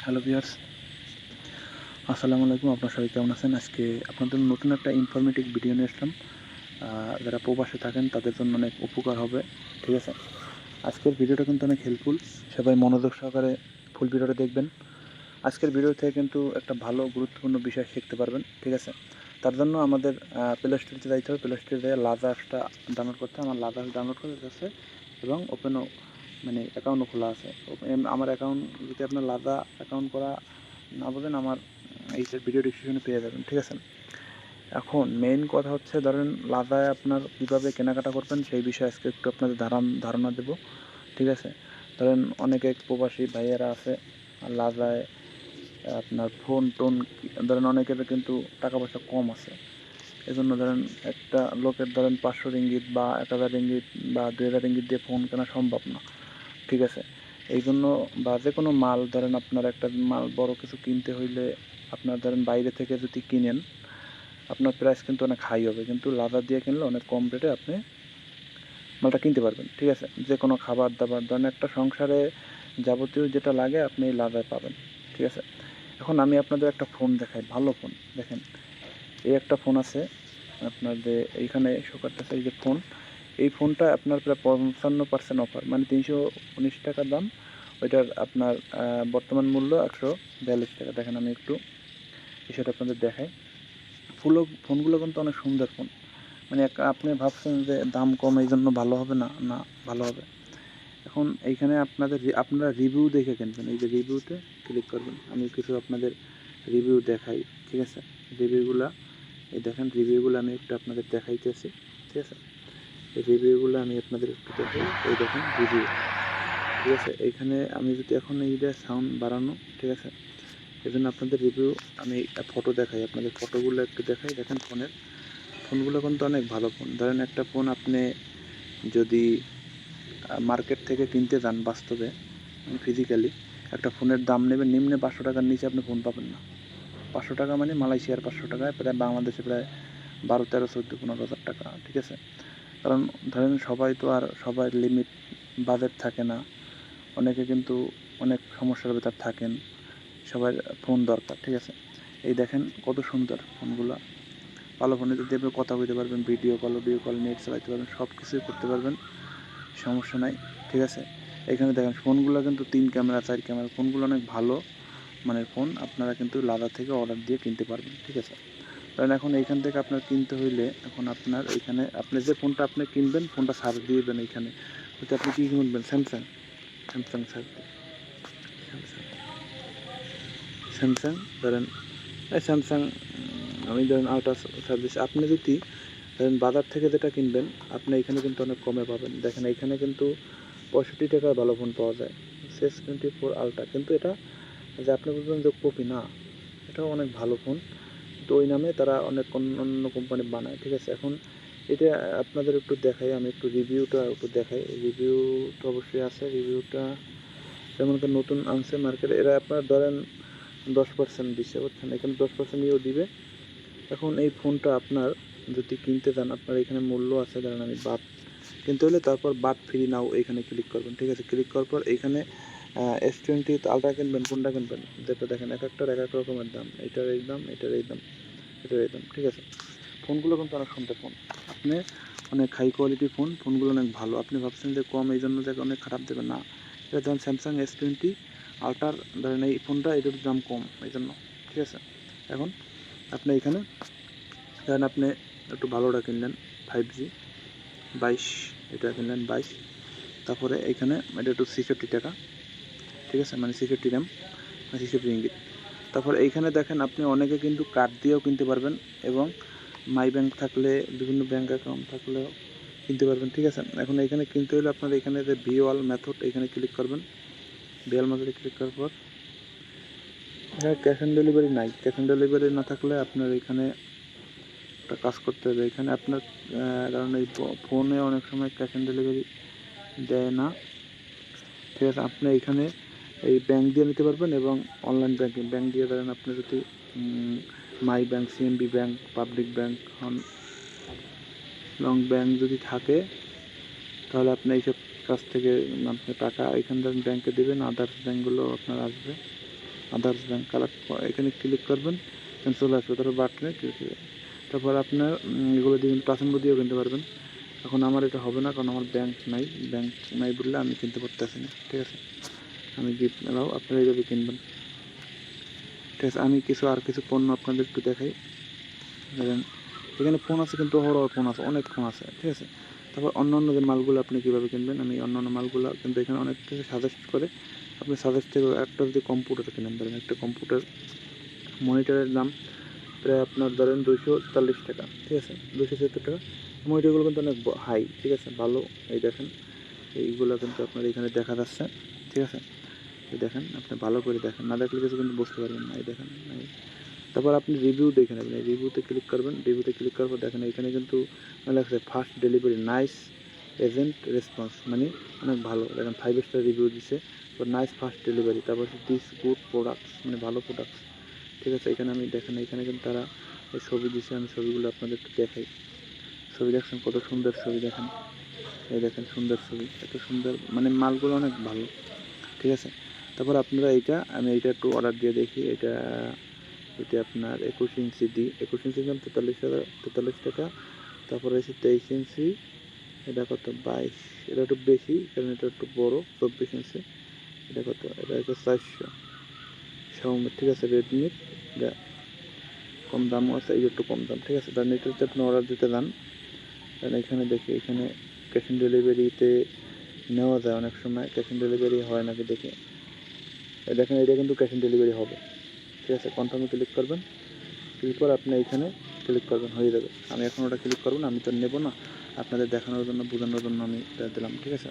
Hello viewers, আসসালামু আলাইকুম। আপনারা সবাই কেমন আছেন? আজকে আপনাদের নতুন একটা ইনফরমেটিভ ভিডিও নিয়ে আসলাম। যারা প্রবাসে থাকেন তাদের জন্য অনেক উপকার হবে। ঠিক আছে? আজকের ভিডিওটা কিন্তু অনেক হেল্পফুল। সবাই মনোযোগ সহকারে ফুল ভিডিওটা দেখবেন। আজকের ভিডিও থেকে কিন্তু একটা ভালো গুরুত্বপূর্ণ বিষয় শিখতে পারবেন। ঠিক আছে? তার জন্য আমাদের প্লে স্টোরে যাইতে হবে। প্লে স্টোরে যেয়ে লাজা অ্যাপসটা ডাউনলোড করতে হবে। আমার লাজা অ্যাপস ডাউনলোড করে যাচ্ছে এবং ওপেনও মানে অ্যাকাউন্টও খোলা আছে। আমার অ্যাকাউন্ট যদি আপনার লাজা অ্যাকাউন্ট করা না বোঝেন, আমার এই ভিডিও ডিসক্রিপশনে পেয়ে যাবেন। ঠিক আছে? এখন মেইন কথা হচ্ছে, ধরেন লাদায় আপনার কীভাবে কেনাকাটা করবেন সেই বিষয়ে আজকে একটু আপনাদের ধারণা দেবো। ঠিক আছে? ধরেন অনেকে প্রবাসী ভাইয়েরা আছে লাদায় আপনার ফোন টোন, ধরেন অনেকের কিন্তু টাকা পয়সা কম আছে, এজন্য ধরেন একটা লোকের ধরেন 500 রিঙ্গিত বা 1000 রিঙ্গিত বা 2000 রিঙ্গিত দিয়ে ফোন কেনা সম্ভব না। ঠিক আছে? এই জন্য বা যে কোনো মাল, ধরেন আপনার একটা মাল বড় কিছু কিনতে হইলে আপনার ধরেন বাইরে থেকে যদি কিনেন, আপনার প্রাইস কিন্তু অনেক হাই হবে, কিন্তু লাদা দিয়ে কিনলে অনেক কম রেটে আপনি মালটা কিনতে পারবেন। ঠিক আছে? যে কোনো খাবার দাবার, ধরেন একটা সংসারে যাবতীয় যেটা লাগে আপনি এই লাদায় পাবেন। ঠিক আছে? এখন আমি আপনাদের একটা ফোন দেখাই, ভালো ফোন। দেখেন, এই একটা ফোন আছে আপনার, যে এইখানে শো করতেছে এই যে ফোন, এই ফোনটা আপনার প্রায় 55% অফার, মানে 319 টাকা দাম। ওইটার আপনার বর্তমান মূল্য 142 টাকা। দেখেন আমি একটু সেটা আপনাদের দেখাই। ফোনগুলো কিন্তু অনেক সুন্দর ফোন। মানে আপনি ভাবছেন যে দাম কম এই জন্য ভালো হবে না, না ভালো হবে। এখন এইখানে আপনারা রিভিউ দেখে কিনবেন। এই যে রিভিউতে ক্লিক করবেন, আমি কিছু আপনাদের রিভিউ দেখাই। ঠিক আছে? রিভিউগুলা এই দেখেন, রিভিউগুলো আমি একটু আপনাদের দেখাইতেছি। ঠিক আছে? এই রিভিউগুলো আমি আপনাদের একটু দেখাই। এই দেখেন রিভিউ। ঠিক আছে? এইখানে আমি যদি এখন এইটা সাউন্ড বাড়ানো, ঠিক আছে, এই জন্য আপনাদের রিভিউ আমি ফটো দেখাই, আপনাদের ফটোগুলো একটু দেখাই। দেখেন ফোনগুলো কিন্তু অনেক ভালো ফোন। ধরেন একটা ফোন আপনি যদি মার্কেট থেকে কিনতে যান, বাস্তবে মানে ফিজিক্যালি একটা ফোনের দাম নেবেন নিম্নে 500 টাকার নিচে আপনি ফোন পাবেন না। 500 টাকা মানে মালয়েশিয়ার 500 টাকায় প্রায় বাংলাদেশে প্রায় 12, 13, 14, 15,000 টাকা। ঠিক আছে? কারণ ধরেন সবাই তো আর সবার লিমিট বাজেট থাকে না, অনেকে কিন্তু অনেক সমস্যার ভেতর থাকেন, সবার ফোন দরকার। ঠিক আছে? এই দেখেন কত সুন্দর ফোনগুলো। ভালো ফোনে যদি আপনি কথা বলতে পারবেন, ভিডিও কল, নেট চালাতে পারবেন, সব কিছুই করতে পারবেন, সমস্যা নাই। ঠিক আছে? এখানে দেখেন ফোনগুলো কিন্তু 3 ক্যামেরা 4 ক্যামেরা, ফোনগুলো অনেক ভালো মানের ফোন। আপনারা কিন্তু লাদা থেকে অর্ডার দিয়ে কিনতে পারবেন। ঠিক আছে? কারণ এখন এইখান থেকে আপনার কিনতে হইলে, এখন আপনার এইখানে আপনি যে ফোনটা আপনি কিনবেন, ফোনটা সার্চ দিবেন এইখানে। যদি আপনি কী কিনবেন, স্যামসাং সার্চ দিন। স্যামসাং ধরেন, এই স্যামসাং আমি ধরেন আল্ট্রা সার্ভিস। আপনি যদি ধরেন বাজার থেকে যেটা কিনবেন, আপনি এখানে কিন্তু অনেক কমে পাবেন। দেখেন এইখানে কিন্তু 65 টাকায় ভালো ফোন পাওয়া যায়, CS24 আলট্রা। কিন্তু এটা যে আপনি বলবেন যে কপি না, এটাও অনেক ভালো ফোন, তো ওই নামে তারা অনেক অন্য কোম্পানি বানায়। ঠিক আছে? এখন এটা আপনাদের একটু দেখাই, আমি একটু রিভিউটা একটু দেখাই। রিভিউ তো অবশ্যই আছে, রিভিউটা যেমন নতুন আনছে মার্কেটে, এরা আপনার ধরেন 10% দিচ্ছে, বুঝছেন? এখানে 10% ইও দিবে। এখন এই ফোনটা আপনার যদি কিনতে চান, আপনার এখানে মূল্য আছে, ধরেন আমি বাদ কিনতে হলে তারপর বাদ ফ্রি নাও এইখানে ক্লিক করবেন। ঠিক আছে? ক্লিক করার পর এইখানে S20 আলট্রা কিনবেন, কোনটা কিনবেন, যেটা দেখেন এক একটার এক এক রকমের দাম, এটার এই দাম, এটার এই দাম, এটার এই দাম। ঠিক আছে? ফোনগুলো কিন্তু অনেক সুন্দর ফোন, আপনি অনেক হাই কোয়ালিটির ফোনগুলো অনেক ভালো। আপনি ভাবছেন যে কম এই জন্য যে অনেক খারাপ দেবে না। এটা ধরেন স্যামসাং S20 আলট্রার, ধরেন এই ফোনটা এটার দাম কম এই জন্য। ঠিক আছে? এখন আপনি এখানে ধরেন আপনি একটু ভালোটা কিনলেন 5G 22, এটা কিনলেন 22, তারপরে এইখানে এটা একটু 66 টাকা। ঠিক আছে? মানে 66 RAM, 66 রিঙ্গিত। তারপর এইখানে দেখেন আপনি অনেকে কিন্তু কার্ড দিয়েও কিনতে পারবেন, এবং মাই ব্যাংক থাকলে, বিভিন্ন ব্যাংক অ্যাকাউন্ট থাকলেও কিনতে পারবেন। ঠিক আছে? এখন এইখানে কিনতে হলে আপনার এখানে যে ভিওয়াল মেথড, এখানে ক্লিক করবেন। ভিওয়াল মেথডে ক্লিক করার পর এখানে ক্যাশ অন ডেলিভারি নাই। ক্যাশ অন ডেলিভারি না থাকলে আপনার এখানে একটা কাজ করতে হবে। এখানে আপনার কারণ এই ফোনে অনেক সময় ক্যাশ অন ডেলিভারি দেয় না। ঠিক আছে? আপনি এখানে এই ব্যাংক দিয়ে নিতে পারবেন, এবং অনলাইন ব্যাংক দিয়ে ধরেন আপনি যদি Maybank, CIMB bank, public bank, Leong bank যদি থাকে, তাহলে আপনি এইসব কাছ থেকে আপনি টাকা এখান থেকে ব্যাংকে দেবেন, আদার্স ব্যাংকগুলো আপনার আসবে। আদার্স ব্যাংক কালেক্ট, এখানে ক্লিক করবেন, এখানে চলে আসবে। তারপর বাটনে তারপর আপনার এগুলো দিয়ে কিন্তু টাচ দিয়েও কিনতে পারবেন। এখন আমার এটা হবে না, কারণ আমার ব্যাংক নাই বললে আমি কিনতে পারতেছি না। ঠিক আছে, আমি গিফট এলাও, আপনারা এইভাবে কিনবেন। ঠিক আছে, আমি কিছু পণ্য আপনাদের একটু দেখাই। ধরেন এখানে ফোন আছে, কিন্তু ফোন আছে, অনেক ফোন আছে। ঠিক আছে, তারপর অন্য যে মালগুলো আপনি কীভাবে কিনবেন, আমি অন্য মালগুলো কিন্তু এখানে অনেক কিছু সাজেস্ট করে। আপনি সাজেস্ট থেকে একটা যদি কম্পিউটার কিনেন, ধরেন একটা কম্পিউটার মনিটরের দাম প্রায় আপনার ধরেন 240 টাকা। ঠিক আছে, 270 টাকা। মনিটরগুলো কিন্তু অনেক হাই। ঠিক আছে, ভালো। এই দেখেন, এইগুলো কিন্তু আপনার এখানে দেখা যাচ্ছে। ঠিক আছে, এই দেখেন, আপনি ভালো করে দেখেন, না দেখলে কিছু কিন্তু বুঝতে পারবেন না। এই দেখেন, তারপর আপনি রিভিউ দেখে নেবেন। এই রিভিউতে ক্লিক করবেন। রিভিউতে ক্লিক করার পর দেখেন এখানে কিন্তু লেখা first delivery nice agent response, মানে অনেক ভালো। দেখেন 5 স্টার রিভিউ দিচ্ছে। তারপর নাইস ফার্স্ট ডেলিভারি, তারপর দিস গুড প্রোডাক্টস, মানে ভালো প্রোডাক্টস। ঠিক আছে, এখানে আমি দেখেন, এখানে কিন্তু তারা এই ছবি দিচ্ছে। আমি ছবিগুলো আপনাদের একটু দেখাই। ছবি দেখছেন, কত সুন্দর ছবি দেখেন। এই দেখেন, সুন্দর ছবি, এত সুন্দর, মানে মালগুলো অনেক ভালো। ঠিক আছে, তারপর আপনারা আমি এইটা একটু অর্ডার দিয়ে দেখি। এটা আপনার 21 ইঞ্চি 21 ইঞ্চির দাম 43 টাকা। তারপরে হচ্ছে 23 ইঞ্চি, এটা কত 22, এটা একটু বেশি কারণ এটা একটু বড়। 24 ইঞ্চি, এটা কত, এটা হচ্ছে 400 শাওমি। ঠিক আছে, রেডমির, এটা কম দামও আছে, এই একটু কম দাম। ঠিক আছে, তার এটা যদি আপনি অর্ডার দিতে যান, কারণ এখানে দেখি, এখানে ক্যাশ অন ডেলিভারিতে নেওয়া যায় অনেক সময়, ক্যাশ অন ডেলিভারি হয় নাকি দেখে। দেখেন, এটা কিন্তু ক্যাশ অন ডেলিভারি হবে। ঠিক আছে, কনফার্মে ক্লিক করবেন। এরপর আপনি এখানে ক্লিক করবেন, হয়ে যাবে। আমি এখন ওটা ক্লিক করবো না, আমি তো নেবো না, আপনাদের দেখানোর জন্য, বোঝানোর জন্য আমি এটা দিলাম। ঠিক আছে,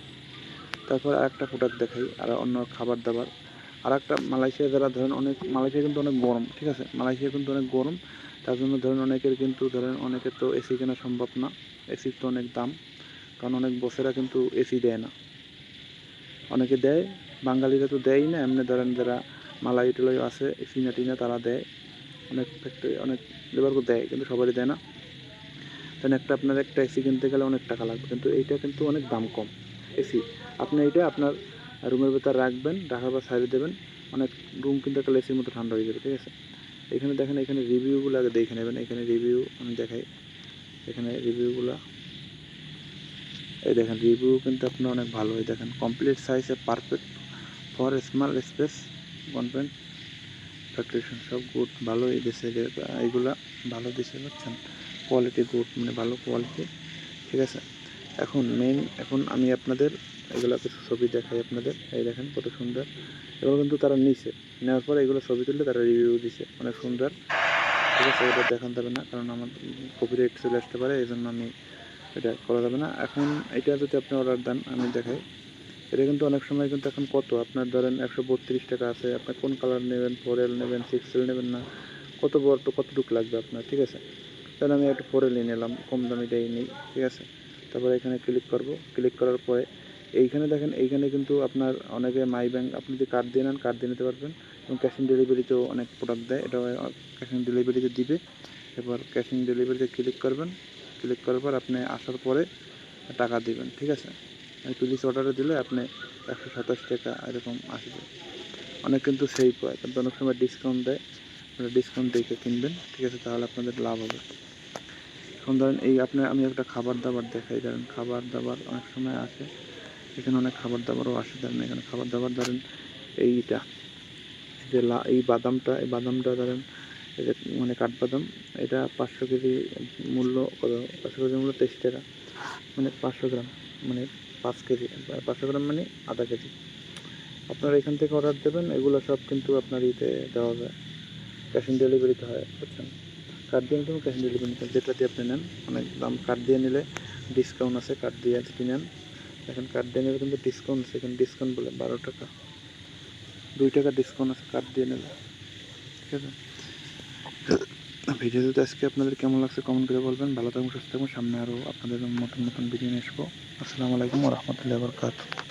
তারপর আরেকটা প্রোডাক্ট দেখাই, আর অন্য খাবার দাবার। আর একটা মালয়েশিয়া, যারা ধরেন মালয়েশিয়া কিন্তু অনেক গরম। ঠিক আছে, মালয়েশিয়া কিন্তু অনেক গরম, তার জন্য ধরেন অনেকের তো এসি কেনা সম্ভব না। এসির তো অনেক দাম, কারণ অনেক বসেরা কিন্তু এসি দেয় না। অনেকে দেয়, বাঙালিরা তো দেয়ই না। এমনি ধরেন যারা মালাই টুলাই আছে, চীনা টিনা, তারা দেয়। অনেক ফ্যাক্টরি, অনেক লেবারকে দেয়, কিন্তু সবারই দেয় না। দেন আপনার একটা এসি কিনতে গেলে অনেক টাকা লাগবে, কিন্তু এইটা কিন্তু অনেক দাম কম এসি। আপনি এইটা আপনার রুমের ভেতর রাখবেন, রাখার পর সাইডে দেবেন, অনেক রুম কিন্তু একটা এসির মতো ঠান্ডা হয়ে যাবে। ঠিক আছে, এখানে দেখেন, এখানে রিভিউগুলো আগে দেখে নেবেন। এখানে রিভিউ আমি দেখাই, এখানে রিভিউগুলো, এই দেখেন রিভিউ কিন্তু আপনার অনেক ভালো। এই দেখেন, complete size a perfect for small space, কনফেন্ট ফ্যাক্টরিশন, সব গুড, ভালো। এই দেশে এইগুলা ভালো দেশে পাচ্ছেন, কোয়ালিটি গুড, মানে ভালো কোয়ালিটি। ঠিক আছে, এখন আমি আপনাদের এগুলো কিছু ছবি দেখাই আপনাদের। এই দেখেন কত সুন্দর, এগুলো কিন্তু তারা নিছে, নেওয়ার পর এগুলো ছবি তুললে তারা রিভিউ দিছে, অনেক সুন্দর। ঠিক আছে, এটা দেখান যাবে না, কারণ আমার কপিরাইট চলে আসতে পারে, এই জন্য আমি এটা করা যাবে না। এখন এটা যদি আপনি অর্ডার দেন, আমি দেখাই। এটা কিন্তু অনেক সময় কিন্তু এখন কত, আপনার ধরেন 132 টাকা আছে। আপনি কোন কালার নেবেন, 4L নেবেন, 6L নেবেন, না কত বড় তো কতটুকু লাগবে আপনার। ঠিক আছে, তাহলে আমি একটা 4L নিলাম, কম দামিটাই নেই। ঠিক আছে, তারপরে এখানে ক্লিক করব। ক্লিক করার পরে এইখানে দেখেন, এইখানে কিন্তু আপনার অনেকে মাই ব্যাংক, আপনি যদি কার্ড দিয়ে নেন, কার্ড দিয়ে নিতে পারবেন। এবং ক্যাশ অন ডেলিভারিতেও অনেক প্রোডাক্ট দেয়, এটা ক্যাশ অন ডেলিভারিতে দিবে। এবার ক্যাশ অন ডেলিভারিতে ক্লিক করবেন। ক্লিক করার পর আপনি আসার পরে টাকা দিবেন। ঠিক আছে, প্লিজ অর্ডারে দিলে আপনি 127 টাকা এরকম আসবে। অনেক কিন্তু সেভ হয়, কিন্তু অনেক সময় ডিসকাউন্ট দেয়, আপনারা ডিসকাউন্ট দেখে কিনবেন। ঠিক আছে, তাহলে আপনাদের লাভ হবে। এখন ধরেন আমি একটা খাবার দাবার দেখাই। ধরেন খাবার দাবার অনেক সময় আসে, এখানে অনেক খাবার দাবারও আসে। ধরেন এখানে খাবার দাবার, ধরেন এইটা যে এই বাদামটা ধরেন, এই যে মানে কাঠবাদাম, এটা 500 কেজি মূল্য কত, 500 কেজি মূল্য 23 টাকা, মানে 500 গ্রাম, মানে 5 কেজি, 500 গ্রাম মানে আধা কেজি। আপনারা এখান থেকে অর্ডার দেবেন, এগুলো সব কিন্তু আপনার ইতে দেওয়া যায়, ক্যাশ অন ডেলিভারিতে হয়। বুঝছেন, কার্ড দিয়ে নিতে ক্যাশ অন ডেলিভারি নিতে, যেটা দিয়ে আপনি নেন অনেক দাম। কার্ড দিয়ে নিলে ডিসকাউন্ট আছে, কার্ড দিয়ে যদি নেন, এখন কার্ড দিয়ে নিলে কিন্তু ডিসকাউন্ট আছে। এখানে ডিসকাউন্ট বলে 12 টাকা, 2 টাকা ডিসকাউন্ট আছে কার্ড দিয়ে নিলে। ঠিক আছে, ভিডিও যদি আজকে আপনাদের কেমন লাগছে কমেন্ট করে বলবেন। ভালো থাকবেন, সুস্থ থাকবেন, সামনে আরও আপনাদের নতুন ভিডিও নিয়ে আসবো। আসসালামু আলাইকুম ওয়া রাহমাতুল্লাহি ওয়া বারাকাতুহু।